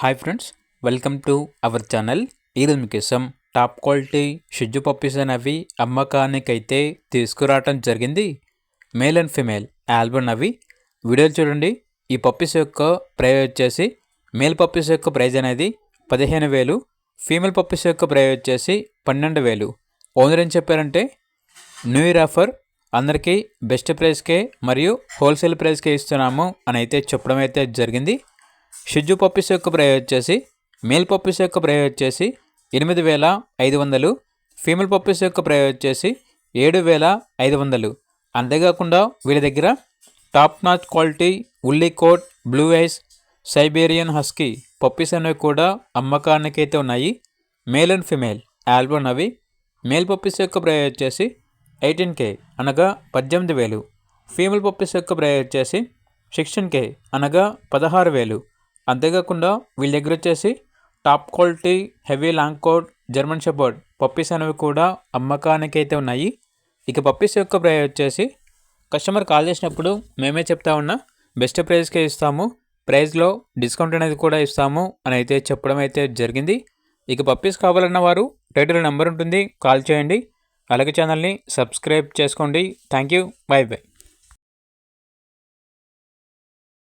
Hi friends, welcome to our channel. ఈరోజు మీకోసం top quality షిజ్జు puppies అనేవి అమ్మకానికైతే తీసుకురావటం జరిగింది. మేల్ అండ్ ఫిమేల్ ఆల్బమ్ అవి వీడియోలు చూడండి. ఈ పప్పీస్ యొక్క ప్రైస్ వచ్చేసి మేల్ పప్పీస్ యొక్క ప్రైజ్ అనేది 15,000, ఫీమేల్ పప్పీస్ యొక్క ప్రైజ్ వచ్చేసి 12,000. ఓనర్ ఏం చెప్పారంటే న్యూ ఇయర్ ఆఫర్ అందరికీ బెస్ట్ ప్రైస్కే మరియు హోల్సేల్ ప్రైస్కే ఇస్తున్నాము అని అయితే చెప్పడం అయితే జరిగింది. షిజ్జు పప్పీస్ యొక్క ప్రైస్ వచ్చేసి మేల్ పప్పీస్ యొక్క ప్రైస్ వచ్చేసి 8,500, ఫీమేల్ పప్పీస్ యొక్క ప్రైస్ వచ్చేసి 7,500. అంతేకాకుండా వీళ్ళ దగ్గర top notch quality woolly coat, blue eyes, Siberian husky puppies అనేవి కూడా అమ్మకానికి అయితే ఉన్నాయి. మేల్ అండ్ ఫిమేల్ ఆల్బమ్ అవి. మేల్ పప్పీస్ యొక్క ప్రైస్ వచ్చేసి 18K అనగా 18,000, ఫీమేల్ పప్పీస్ యొక్క ప్రైస్ వచ్చేసి 16K అనగా 16,000. అంతేకాకుండా వీళ్ళ దగ్గర వచ్చేసి top quality heavy long coat German shepherd puppies అనేవి కూడా అమ్మకానికి అయితే ఉన్నాయి. ఇక పప్పీస్ యొక్క ప్రైస్ వచ్చేసి కస్టమర్ కాల్ చేసినప్పుడు మేమే చెప్తా ఉన్నా బెస్ట్ ప్రైస్కే ఇస్తాము, ప్రైస్లో డిస్కౌంట్ అనేది కూడా ఇస్తాము అని అయితే చెప్పడం అయితే జరిగింది. ఇక పప్పీస్ కావాలన్న వారు టైటిల్ నెంబర్ ఉంటుంది, కాల్ చేయండి. అలాగే ఛానల్ని సబ్స్క్రైబ్ చేసుకోండి. Thank you, by by.